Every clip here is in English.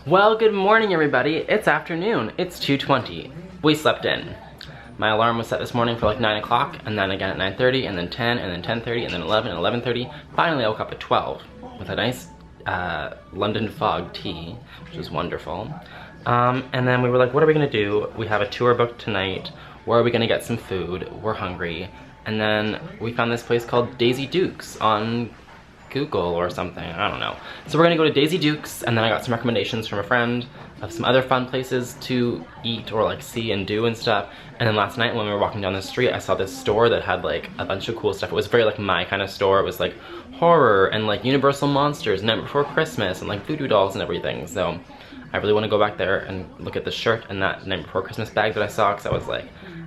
Well, good morning everybody. It's afternoon. It's 2:20. We slept in. My alarm was set this morning for like 9 o'clock, and then again at 9:30, and then 10, and then 10:30, and then 11, and 11:30. Finally I woke up at 12 with a nice London fog tea, which was wonderful. And then we were like, what are we gonna do? We have a tour booked tonight. Where are we gonna get some food? We're hungry. And then we found this place called Daisy Dukes on Google or something, I don't know. So we're gonna go to Daisy Dukes, and then I got some recommendations from a friend of some other fun places to eat or like see and do and stuff. And then last night when we were walking down the street, I saw this store that had like a bunch of cool stuff. It was very like my kind of store. It was like horror and like Universal Monsters, Night Before Christmas, and like voodoo dolls and everything. So I really want to go back there and look at the shirt and that Night Before Christmas bag that I saw, because I was like,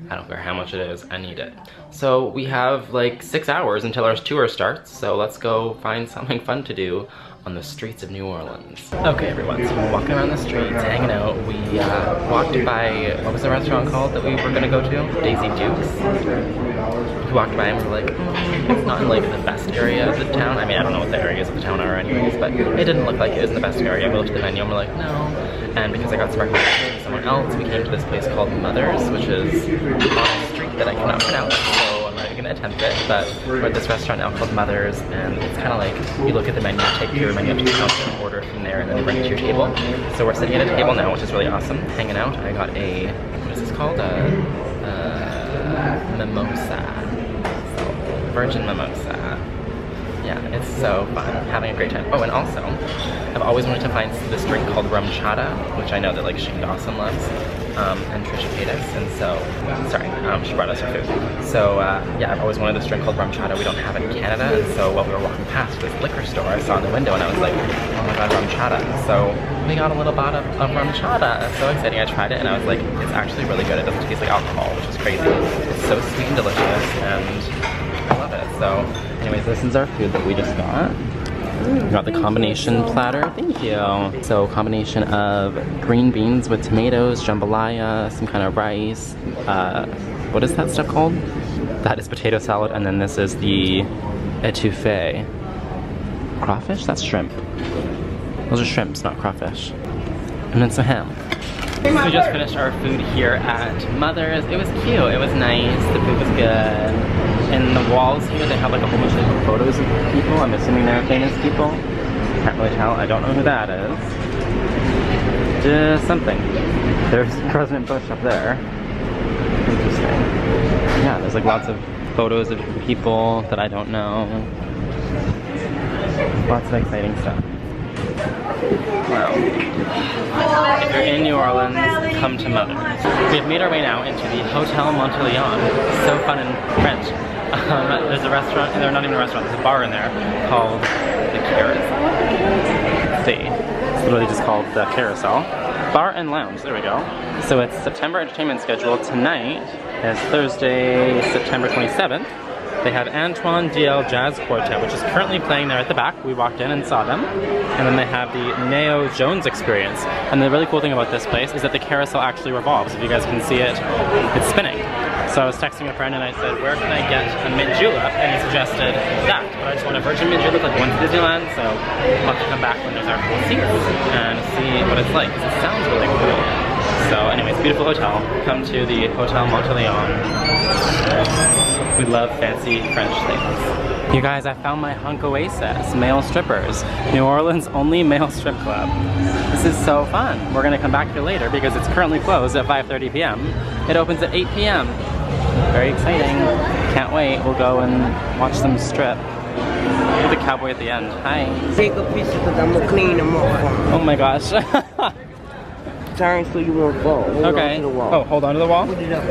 I don't care how much it is, I need it. So we have like 6 hours until our tour starts, so let's go find something fun to do on the streets of New Orleans. Okay everyone, so we're walking around the streets, hanging out. We walked by, what was the restaurant called that we were gonna go to? Daisy Dukes. We walked by and we were like, it's not in like the best area of the town. I mean, I don't know what the areas of the town are anyways, but it didn't look like it was in the best area. We looked at the menu and we're like, no. And because I got some recommendations from someone else, we came to this place called Mother's, which is on a street that I cannot pronounce, so I'm not even gonna attempt it. But we're at this restaurant now called Mother's, and it's kind of like, you look at the menu, take your menu up to the counter and order from there, and then they bring it to your table. So we're sitting at a table now, which is really awesome, hanging out. I got a, what is this called? Mimosa. So, virgin mimosa. Yeah, it's so fun, having a great time. Oh, and also, I've always wanted to find this drink called rum chata, which I know that like Shane Dawson loves, and Trisha Paytas, and so, sorry, she brought us her food. So, yeah, I've always wanted this drink called rum chata. We don't have it in Canada, and so while we were walking past this liquor store, I saw in the window, and I was like, oh my god, rum chata. So, we got a little bottle of rum chata. It's so exciting. I tried it, and I was like, it's actually really good. It doesn't taste like alcohol, which is crazy. It's so sweet and delicious, and I love it. So, anyways, this is our food that we just got. We got the combination platter, thank you. So combination of green beans with tomatoes, jambalaya, some kind of rice. What is that stuff called? That is potato salad, and then this is the etouffee. Crawfish? That's shrimp. Those are shrimps, not crawfish. And then some ham. So we just finished our food here at Mother's. It was cute, it was nice, the food was good. And the walls here, they have like a whole bunch of photos of people. I'm assuming they're famous people. Can't really tell, I don't know who that is. Just something. There's President Bush up there. Interesting. Yeah, there's like lots of photos of people that I don't know. Lots of exciting stuff. Wow. If you're in New Orleans, come to Mother's. We have made our way now into the Hotel Monteleone. So fun in French. There's a restaurant, they're not even a restaurant, there's a bar in there called the Carousel. Let's see. It's literally just called the Carousel. Bar and Lounge, there we go. So it's September entertainment schedule. Tonight is Thursday, September 27th. They have Antoine DL Jazz Quartet, which is currently playing there at the back. We walked in and saw them. And then they have the Neo Jones Experience. And the really cool thing about this place is that the carousel actually revolves. If you guys can see it, it's spinning. So I was texting a friend and I said, where can I get a mint julep? And he suggested that. But I just want a virgin mint julep like one to Disneyland, so we'll have to come back when there's our full seats and see what it's like, because it sounds really cool. So anyways, beautiful hotel. Come to the Hotel Monteleone. We love fancy French things. You guys, I found my hunk oasis, male strippers. New Orleans' only male strip club. This is so fun. We're gonna come back here later because it's currently closed at 5:30 p.m. It opens at 8 p.m. Very exciting. Can't wait. We'll go and watch them strip. Look at the cowboy at the end. Hi. Take a picture because I'm gonna clean them up. Oh my gosh. Turn so you won't fall. Okay. Oh, hold on to the wall? Put it up.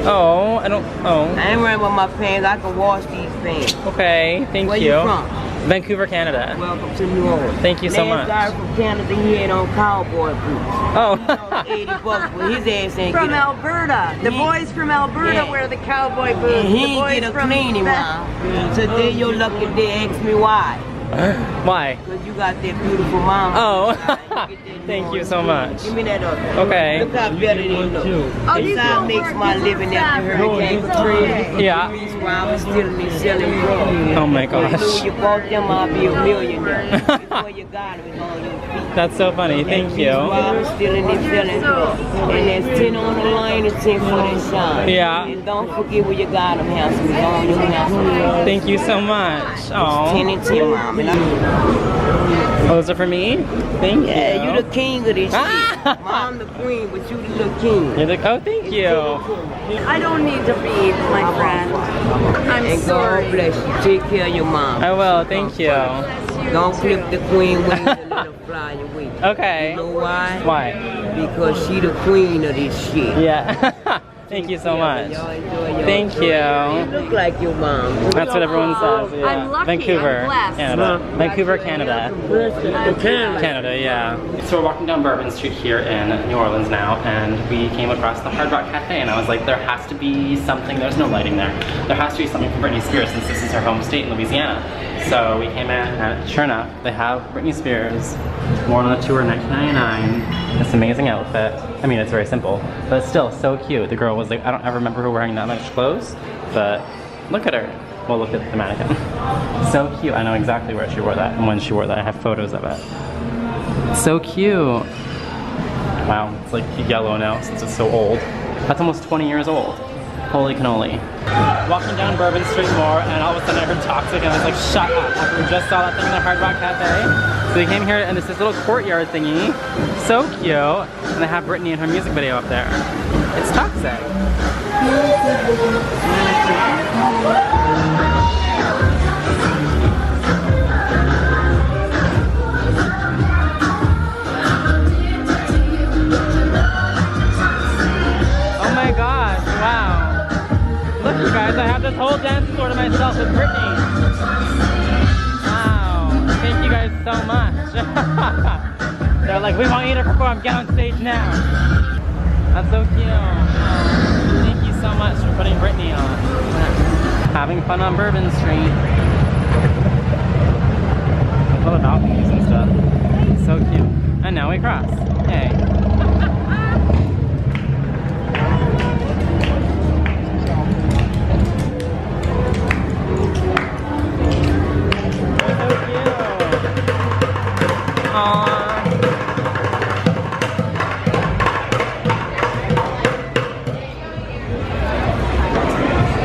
Oh, I don't, oh. I ain't worried about my pants. I can wash these pants. Okay, thank Where you. Where you from? Vancouver, Canada. Welcome to New Orleans. Thank you so much. Guy from Canada, he had on cowboy boots. Oh. 80 bucks, but his ass ain't from Alberta. The boys from Alberta wear the cowboy boots. And he ain't get a cleaning one. So then you're lucky they ask me why. Why? Because you got that beautiful mom. Oh, thank you so much. Give me that other. Okay. Look how better they look. Oh, This you how go makes work, my you living go after fabric. Hurricane Katrina. Yeah. That's why I was stealing and selling drugs. Oh my So when gosh. you bought them, I'll be a millionaire. Before you got them, it's on your feet. That's so funny. Thank you. That's why I was stealing and selling drugs. And there's 10 on the line and 10 for the shine. Yeah. And don't forget where you got them, handsome. It's on your handsome. Thank you so much. 10 Oh, and 10, mom. And I, those are for me? Thank you. yeah, you the king of this Ah! shit. Mom the queen, but you the little king. You're like, oh, thank you. I don't need to be my friend. I'm And sorry. God bless you. Take care of your mom. I will, thank you. Don't clip the queen wings and let her fly away. Okay. You know why? Why? Because she the queen of this shit. Yeah. Thank you so much. Y'all enjoy your Thank You you. look like your mom. That's what everyone says. Yeah. I'm lucky, Vancouver, I'm blessed. Canada. Vancouver, Canada. Canada, yeah. So we're walking down Bourbon Street here in New Orleans now, and we came across the Hard Rock Cafe, and I was like, there has to be something. There's no lighting there. There has to be something from Britney Spears since this is her home state in Louisiana. So we came in, and sure enough, they have Britney Spears worn on the tour in 1999. This amazing outfit. I mean, it's very simple, but it's still so cute. The girl was like, I don't ever remember her wearing that much clothes, but look at her. Well, look at the mannequin. So cute. I know exactly where she wore that and when she wore that. I have photos of it. So cute. Wow, it's like yellow now since it's so old. That's almost 20 years old. Holy cannoli. Walking down Bourbon Street more, and all of a sudden I heard Toxic, and I was like, shut up, after we just saw that thing in the Hard Rock Cafe. So we came here, and there's this little courtyard thingy. So cute. And they have Britney in her music video up there. It's Toxic. Oh my gosh, wow. Look you guys, I have this whole dance floor to myself with Britney. Wow, thank you guys so much. They're like, we want you to perform, get on stage now. That's so cute. Oh, thank you so much for putting Britney on. Having fun on Bourbon Street. Little balconies and stuff. So cute. And now we cross. Yay.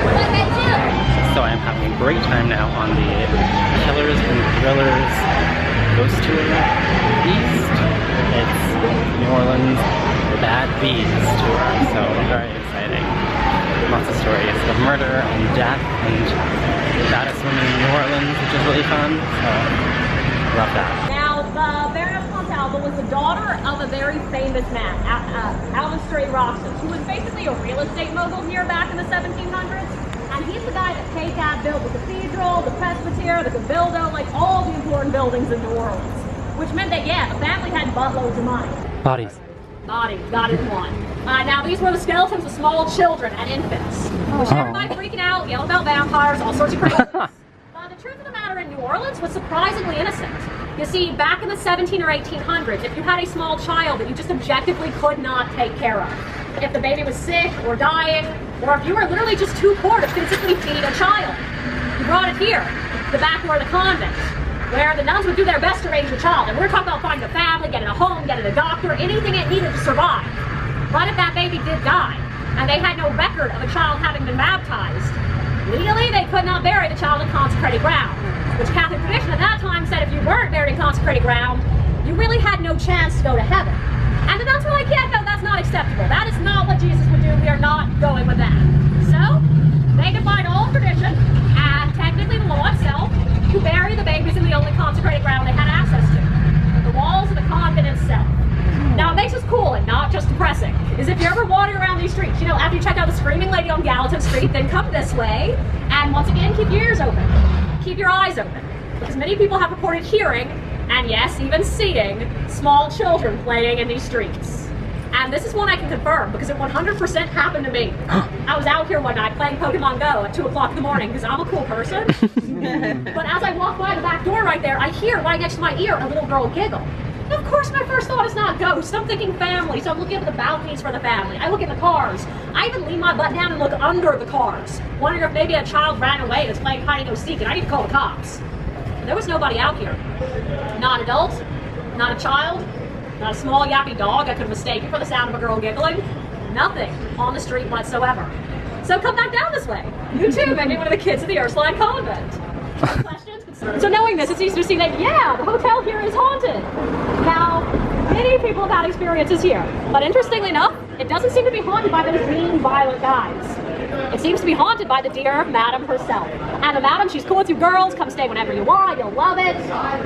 So I am having a great time now on the Killers and Thrillers Ghost Tour East. It's New Orleans Bad Bees Tour, so very exciting. Lots of stories of murder and death and the baddest women in New Orleans, which is really fun. So love that. Now, the Baroness Montalva was the daughter of a very famous man, Alvin Stray Roxton, who was basically a real estate mogul here back in the 1700s. And he's the guy that KCAB built the cathedral, the presbytery, the cabildo, like all the important buildings in New Orleans. Which meant that, yeah, the family had buttloads of money. Bodies. Bodies, got it one. Now, these were the skeletons of small children and infants. Which everybody freaking out, yelling about vampires, all sorts of crazy. The truth of the matter in New Orleans was surprisingly innocent. You see, back in the 17 or 1800s, if you had a small child that you just objectively could not take care of, if the baby was sick or dying, or if you were literally just too poor to physically feed a child, you brought it here, the back door of the convent, where the nuns would do their best to raise your child. And we're talking about finding a family, getting a home, getting a doctor, anything it needed to survive. But if that baby did die, and they had no record of a child having been baptized, legally they could not bury the child in consecrated ground, which Catholic tradition at that time said if you weren't buried in consecrated ground, you really had no chance to go to heaven. And the nuns were like, yeah, no, that's not acceptable. That is not what Jesus would do. We are not going with that. So, they defied all tradition, and technically the law itself, to bury the babies in the only consecrated ground they had access to, the walls of the convent itself. Now, what makes this cool and not just depressing is if you're ever wandering around these streets, you know, after you check out the Screaming Lady on Gallatin Street, then come this way, and once again, keep your ears open. Keep your eyes open. Because many people have reported hearing, and yes, even seeing, small children playing in these streets. And And this is one I can confirm because it 100% happened to me. I was out here one night playing Pokemon Go at 2 o'clock in the morning because I'm a cool person. But as I walk by the back door right there, I hear right next to my ear a little girl giggle. And of course, my first thought is not ghosts. I'm thinking family, so I'm looking at the balconies for the family. I look in the cars. I even lean my butt down and look under the cars, wondering if maybe a child ran away that's playing hide and go seek, and I need to call the cops. There was nobody out here. Not an adult, not a child, not a small yappy dog I could have mistaken for the sound of a girl giggling. Nothing on the street whatsoever. So come back down this way. You too may be one of the kids of the Ursuline Convent. Questions? Concerns? So knowing this, it's easy to see that, yeah, the hotel here is haunted. Now, many people have had experiences here, but interestingly enough, it doesn't seem to be haunted by those mean, violent guys. It seems to be haunted by the dear madam herself. And the madam, she's cool with you girls, come stay whenever you want, you'll love it.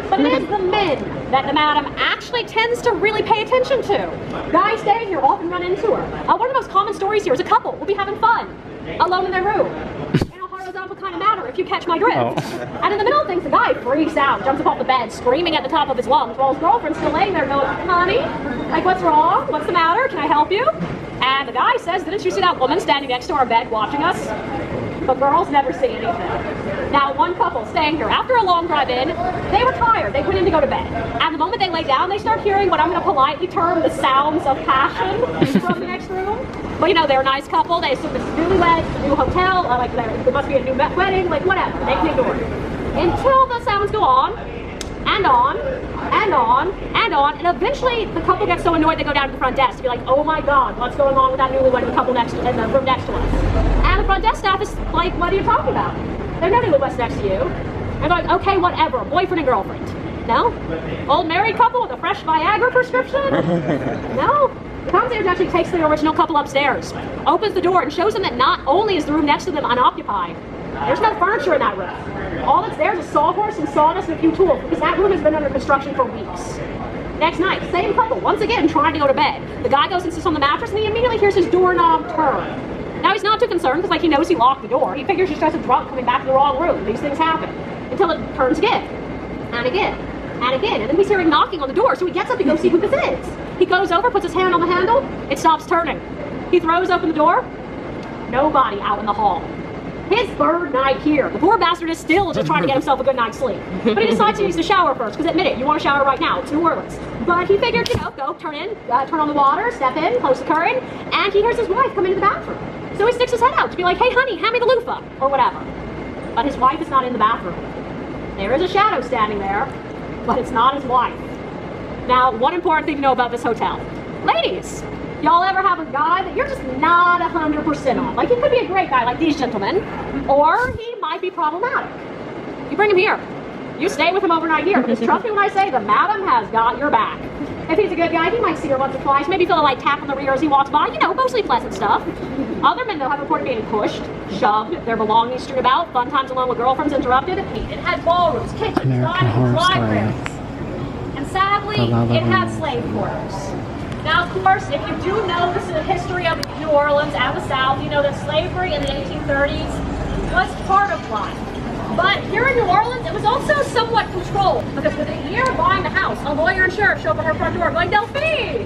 But it is the men that the madam actually tends to really pay attention to. Guys staying here often run into her. One of the most common stories here is a couple will be having fun, alone in their room. And horizontal kind of matter, if you catch my drift. And in the middle of things, the guy freaks out, jumps up off the bed, screaming at the top of his lungs, while his girlfriend's still laying there going, honey, like what's wrong? What's the matter? Can I help you? And the guy says, didn't you see that woman standing next to our bed watching us? But girls never see anything. Now, one couple staying here, after a long drive in, they were tired. They went in to go to bed. And the moment they lay down, they start hearing what I'm going to politely term the sounds of passion from the next room. But you know, they're a nice couple. They assume it's newlyweds, a new hotel, like there must be a new wedding, like whatever. They can ignore it. Until the sounds go on, and on, and on, and on, and eventually the couple gets so annoyed they go down to the front desk to be like, oh my god, what's going on with that newlywed couple in the room next to us? And the front desk staff is like, what are you talking about? There are no newlyweds next to you. And they're like, okay, whatever, boyfriend and girlfriend. No? Old married couple with a fresh Viagra prescription? No? The concierge actually takes the original couple upstairs, opens the door, and shows them that not only is the room next to them unoccupied, there's no furniture in that room. All that's there is a sawhorse and sawdust and a few tools, because that room has been under construction for weeks. Next night, same couple, once again trying to go to bed. The guy goes and sits on the mattress, and he immediately hears his doorknob turn. Now he's not too concerned, because he knows he locked the door. He figures he's just a drunk coming back to the wrong room. These things happen. Until it turns again, and again, and again. And then he's hearing knocking on the door, so he gets up to go see who this is. He goes over, puts his hand on the handle, it stops turning. He throws open the door, nobody out in the hall. His third night here. The poor bastard is still just trying to get himself a good night's sleep. But he decides he needs to shower first, because admit it, you want to shower right now, it's New Orleans. But he figured, you know, go, turn on the water, step in, close the curtain, and he hears his wife come into the bathroom. So he sticks his head out to be like, hey honey, hand me the loofah, or whatever. But his wife is not in the bathroom. There is a shadow standing there, but it's not his wife. Now, one important thing to know about this hotel. Ladies, y'all ever have a guy that you're just not 100% on? Like, he could be a great guy like these gentlemen, or he might be problematic. You bring him here. You stay with him overnight here, because trust me when I say the madam has got your back. If he's a good guy, he might see her once or twice, maybe feel a light tap on the rear as he walks by, you know, mostly pleasant stuff. Other men, though, have reported being pushed, shoved, their belongings strewn about, fun times alone with girlfriends interrupted. It had ballrooms, kitchens, dining, libraries. And sadly, it had slave quarters. Now, of course, if you do know the history of New Orleans and the South, you know that slavery in the 1830s was part of life. But here in New Orleans, it was also somewhat controlled, because within a year of buying the house, a lawyer and sheriff show up at her front door going, Delphine!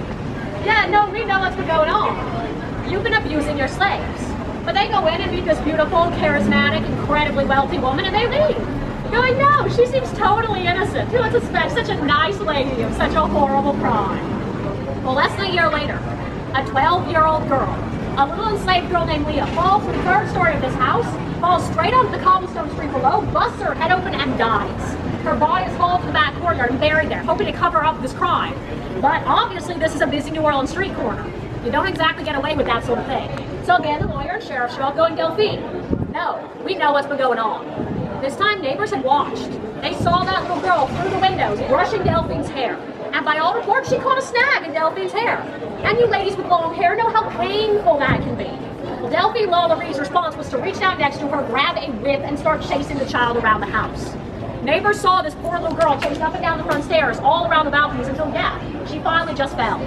Yeah, no, we know what's been going on. You've been abusing your slaves. But they go in and meet this beautiful, charismatic, incredibly wealthy woman, and they leave. Going, no, she seems totally innocent. Who would suspect such a nice lady of such a horrible crime? Well, less than a year later, a 12-year-old girl, a little enslaved girl named Leah, falls from the third story of this house, falls straight onto the cobblestone street below, busts her head open, and dies. Her body is hauled to the back courtyard and buried there, hoping to cover up this crime. But obviously, this is a busy New Orleans street corner. You don't exactly get away with that sort of thing. So again, the lawyer and sheriff show up going, Delphine, no, we know what's been going on. This time, neighbors had watched. They saw that little girl through the windows brushing Delphine's hair. And by all reports, she caught a snag in Delphine's hair. And you ladies with long hair know how painful that can be. Well, Delphine Lalaurie response was to reach down next to her, grab a whip, and start chasing the child around the house. Neighbors saw this poor little girl chased up and down the front stairs, all around the balconies, until, yeah, she finally just fell.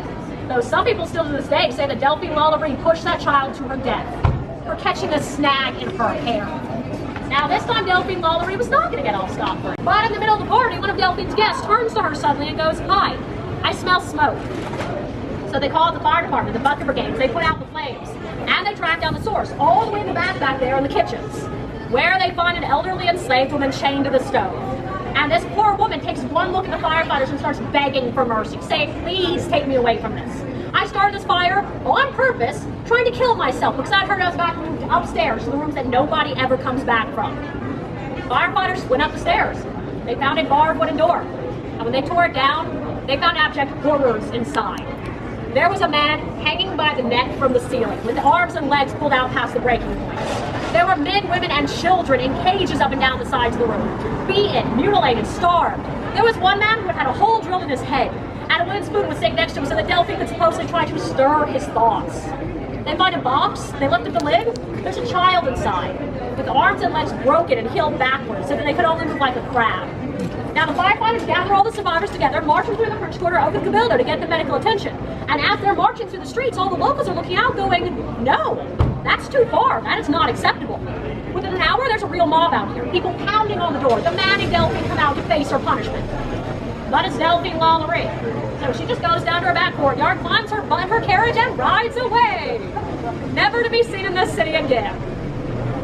Though some people still to this day say that Delphine Lalaurie pushed that child to her death for catching a snag in her hair. Now, this time, Delphine Lalaurie was not going to get off scot-free. But in the middle of the party, one of Delphine's guests turns to her suddenly and goes, hi, I smell smoke. So they called the fire department, the bucket brigades. They put out the flames, and they tracked down the source all the way in the back there in the kitchens, where they find an elderly enslaved woman chained to the stove. And this poor woman takes one look at the firefighters and starts begging for mercy, saying, "Please take me away from this. I started this fire on purpose, trying to kill myself because I heard I was back moved upstairs to the rooms that nobody ever comes back from." Firefighters went up the stairs. They found a barred wooden door. And when they tore it down, they found abject horrors inside. There was a man hanging by the neck from the ceiling, with arms and legs pulled out past the breaking point. There were men, women, and children in cages up and down the sides of the room, beaten, mutilated, starved. There was one man who had a hole drilled in his head, and a wooden spoon was sitting next to him so that Delphine could supposedly try to stir his thoughts. They find a box, they lifted the lid, there's a child inside, with arms and legs broken and heeled backwards so that they could only move like a crab. Now the firefighters gather all the survivors together, marching through the French Quarter of the Cabildo to get the medical attention. And as they're marching through the streets, all the locals are looking out going, "No, that's too far, that is not acceptable." Within an hour, there's a real mob out here, people pounding on the door, demanding Delphine come out to face her punishment. But it's Delphine Lalaurie. So she just goes down to her back courtyard, climbs her carriage, and rides away. Never to be seen in this city again.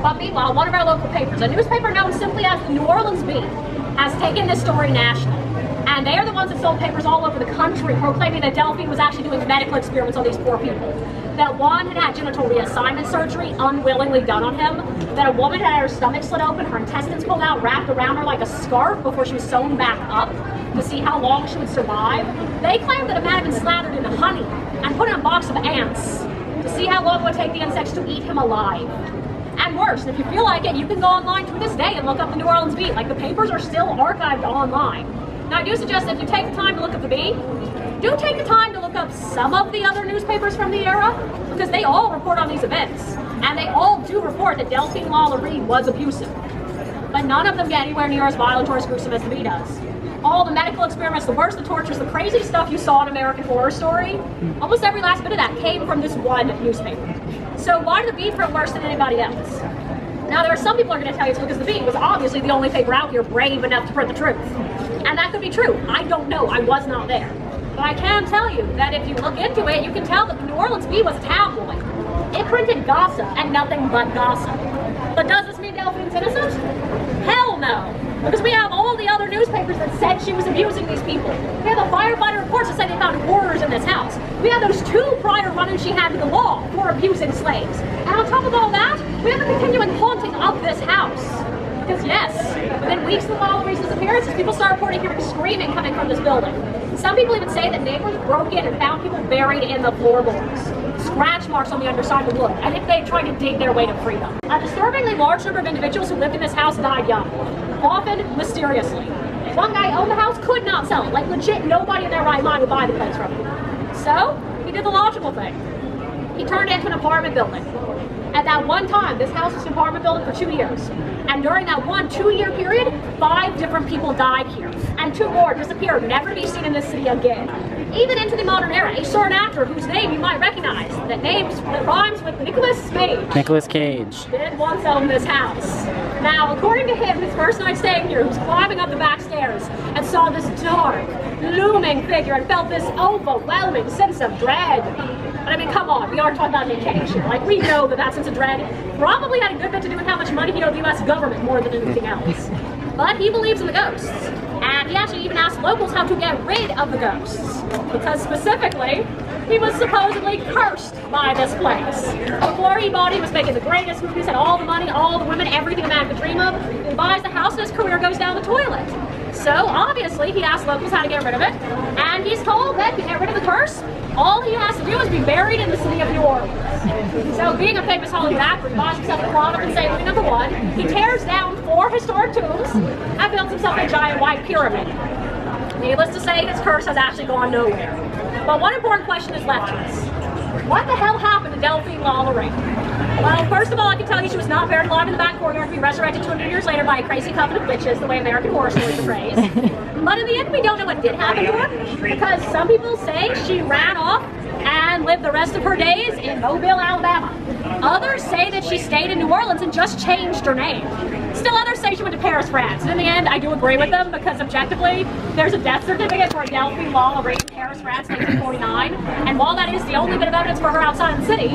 But meanwhile, one of our local papers, a newspaper known simply as the New Orleans Bee, has taken this story national. And they are the ones that sold papers all over the country proclaiming that Delphine was actually doing medical experiments on these poor people. That one had had genital reassignment surgery unwillingly done on him. That a woman had her stomach slit open, her intestines pulled out, wrapped around her like a scarf before she was sewn back up to see how long she would survive. They claimed that a man had been slathered in honey and put in a box of ants to see how long it would take the insects to eat him alive. And worse, if you feel like it, you can go online to this day and look up the New Orleans Bee. Like, the papers are still archived online. Now, I do suggest that if you take the time to look up the Bee, do take the time to look up some of the other newspapers from the era, because they all report on these events. And they all do report that Delphine Lalaurie was abusive. But none of them get anywhere near as violent or as gruesome as the Bee does. All the medical experiments, the worst, the tortures, the crazy stuff you saw in American Horror Story, almost every last bit of that came from this one newspaper. So why did the Bee print worse than anybody else? Now, there are some people who are going to tell you it's because the Bee was obviously the only paper out here brave enough to print the truth. And that could be true. I don't know. I was not there. But I can tell you that if you look into it, you can tell that the New Orleans Bee was a tabloid. It printed gossip and nothing but gossip. But does this mean Delphine's innocent? Hell no. Because we have all the other newspapers that said she was abusing these people. We have the firefighter reports that said they found horrors in this house. We have those 2 prior run-ins she had to the law for abusing slaves. And on top of all that, we have the continuing haunting of this house. Because yes, within weeks of the Lalaurie disappearances, people started reporting hearing screaming coming from this building. Some people even say that neighbors broke in and found people buried in the floorboards, scratch marks on the underside of the wood, and if they tried to dig their way to freedom. A disturbingly large number of individuals who lived in this house died young, often mysteriously. One guy owned the house, could not sell it. Like, legit, nobody in their right mind would buy the place from him. So, he did the logical thing. He turned it into an apartment building. At that one time, this house was an apartment building for 2 years. And during that 2-year period, 5 different people died here. And 2 more disappeared, never to be seen in this city again. Even into the modern era, a certain actor whose name you might recognize, that rhymes with Nicolas Cage. Nicolas Cage. Did once own this house. Now, according to him, his first night staying here, he was climbing up the back stairs and saw this dark, looming figure and felt this overwhelming sense of dread. But I mean, come on, we are talking about Nick Cage here. Like, we know that sense of dread probably had a good bit to do with how much money he owed the U.S. government more than anything else. But he believes in the ghosts. And he actually even asked locals how to get rid of the ghosts. Because specifically, he was supposedly cursed by this place. Before he bought it, he was making the greatest movies, had all the money, all the women, everything a man could dream of. He buys the house and his career goes down the toilet. So obviously, he asked locals how to get rid of it. And he's told that to get rid of the curse, all he has to do is be buried in the city of New Orleans. So being a famous Hollywood actor, he buys himself a plot of insanity #1. He tears down 4 historic tombs and builds himself a giant white pyramid. Needless to say, his curse has actually gone nowhere. But one important question is left to us. What the hell happened to Delphine Lalaurie? Well, first of all, I can tell you she was not buried alive in the back courtyard to be resurrected 200 years later by a crazy coven of witches, the way American Horror Stories portrays. But in the end, we don't know what did happen to her, because some people say she ran off and and lived the rest of her days in Mobile, Alabama. Others say that she stayed in New Orleans and just changed her name. Still others say she went to Paris, France. And in the end, I do agree with them because objectively, there's a death certificate for a Delphi law arranged in Paris, France, 1949. And while that is the only bit of evidence for her outside the city,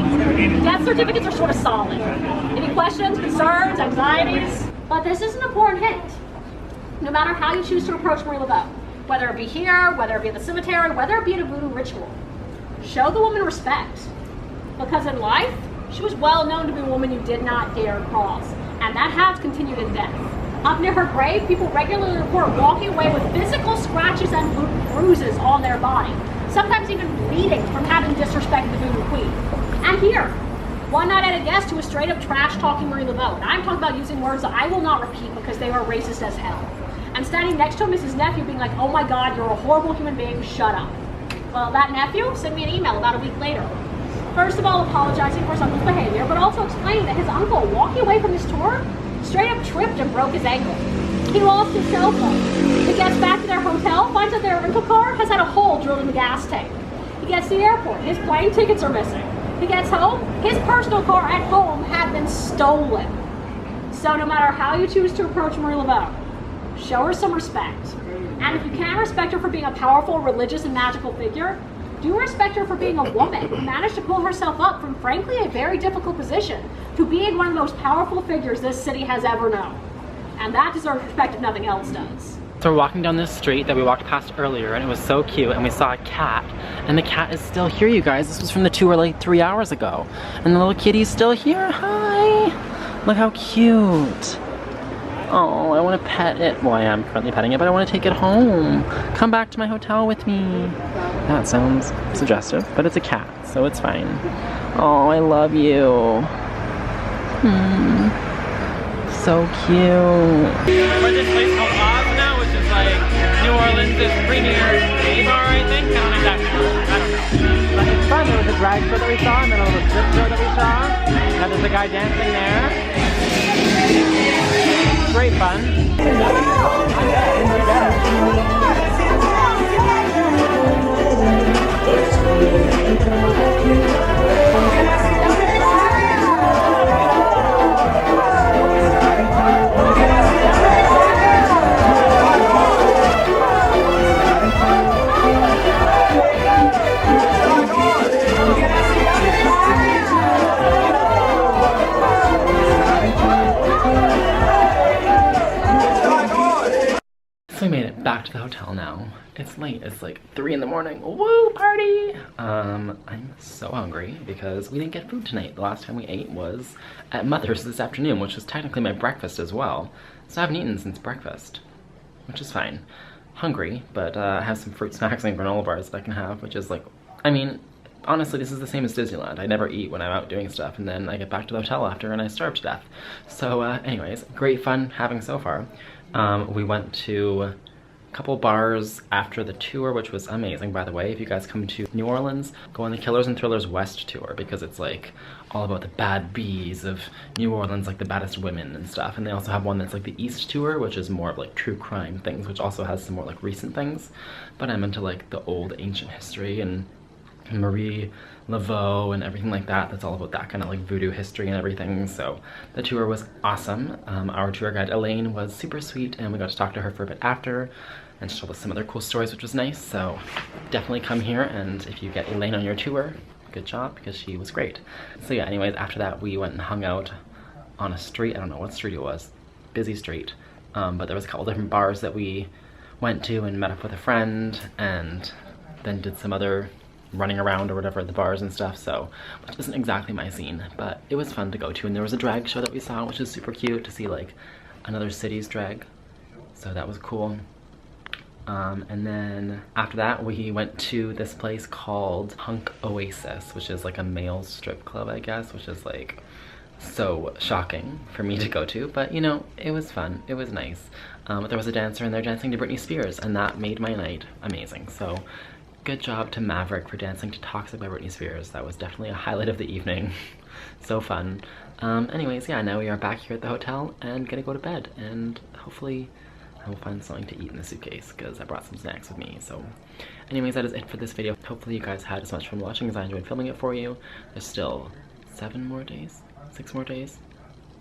death certificates are sort of solid. Any questions, concerns, anxieties? But this is an important hint. No matter how you choose to approach Marie Laveau, whether it be here, whether it be at the cemetery, whether it be at a voodoo ritual, show the woman respect. Because in life, she was well known to be a woman you did not dare cross. And that has continued in death. Up near her grave, people regularly report walking away with physical scratches and bruises on their body. Sometimes even bleeding from having disrespected the voodoo queen. And here, one night I had a guest who was straight up trash talking Marie Laveau. And I'm talking about using words that I will not repeat because they are racist as hell. And standing next to him is his nephew being like, oh my God, you're a horrible human being, shut up. Well, that nephew sent me an email about a week later. First of all, apologizing for his uncle's behavior, but also explaining that his uncle, walking away from his tour, straight up tripped and broke his ankle. He lost his cell phone. He gets back to their hotel, finds that their rental car has had a hole drilled in the gas tank. He gets to the airport, his plane tickets are missing. He gets home, his personal car at home had been stolen. So no matter how you choose to approach Marie Laveau, show her some respect. And if you can't respect her for being a powerful, religious, and magical figure, do respect her for being a woman who managed to pull herself up from, frankly, a very difficult position to being one of the most powerful figures this city has ever known. And that deserves respect if nothing else does. So we're walking down this street that we walked past earlier, and it was so cute, and we saw a cat, and the cat is still here, you guys. This was from the tour like 3 hours ago. And the little kitty's still here. Hi! Look how cute. Oh, I want to pet it. Well, I am currently petting it, but I want to take it home. Come back to my hotel with me. That sounds suggestive, but it's a cat, so it's fine. Oh, I love you. So cute. We're at this place called Oz now, which is like New Orleans' premier gay bar, I think. I don't exactly know. I don't know. But it's fun. There was a drag show that we saw, and then a little strip show that we saw. Now there's a guy dancing there. Great fun. So we made it back to the hotel now. It's late, it's like 3 in the morning. Woo, party! I'm so hungry because we didn't get food tonight. The last time we ate was at Mother's this afternoon, which was technically my breakfast as well. So I haven't eaten since breakfast, which is fine. Hungry, but I have some fruit snacks and granola bars that I can have, which is like, I mean, honestly, this is the same as Disneyland. I never eat when I'm out doing stuff, and then I get back to the hotel after and I starve to death. So anyways, great fun having so far. We went to a couple bars after the tour, which was amazing, by the way. If you guys come to New Orleans, go on the Killers and Thrillers West tour, because it's like all about the bad bees of New Orleans, like the baddest women and stuff. And they also have one that's like the East tour, which is more of like true crime things, which also has some more like recent things. But I'm into like the old ancient history and Marie Laveau and everything like that. That's all about that kind of like voodoo history and everything. So the tour was awesome. Our tour guide Elaine was super sweet, and we got to talk to her for a bit after, and she told us some other cool stories, which was nice. So definitely come here, and if you get Elaine on your tour, good job, because she was great. So yeah, anyways, after that we went and hung out on a street. I don't know what street it was, busy street, but there was a couple different bars that we went to and met up with a friend, and then did some other running around or whatever at the bars and stuff, so which isn't exactly my scene, but it was fun to go to. And there was a drag show that we saw, which is super cute to see like another city's drag, so that was cool. And then after that we went to this place called Hunk Oasis, which is like a male strip club, I guess, which is like so shocking for me to go to, but you know, it was fun, it was nice. There was a dancer in there dancing to Britney Spears, and that made my night amazing. So good job to Maverick for dancing to Toxic by Britney Spears. That was definitely a highlight of the evening. So fun. Anyways, yeah, now we are back here at the hotel and gonna go to bed, and hopefully we'll find something to eat in the suitcase because I brought some snacks with me. So anyways, that is it for this video. Hopefully you guys had as much fun watching as I enjoyed filming it for you. There's still 7 more days, 6 more days,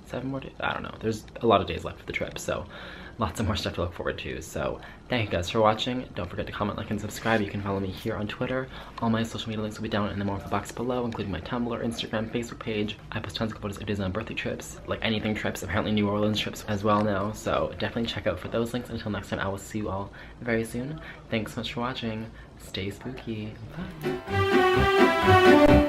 7 more days, I don't know. There's a lot of days left for the trip, so lots of more stuff to look forward to. So thank you guys for watching. Don't forget to comment, like, and subscribe. You can follow me here on Twitter. All my social media links will be down in the more info box below, including my Tumblr, Instagram, Facebook page. I post tons of photos of Disney on birthday trips, like anything trips, apparently New Orleans trips as well now. So definitely check out for those links. Until next time, I will see you all very soon. Thanks so much for watching. Stay spooky. Bye.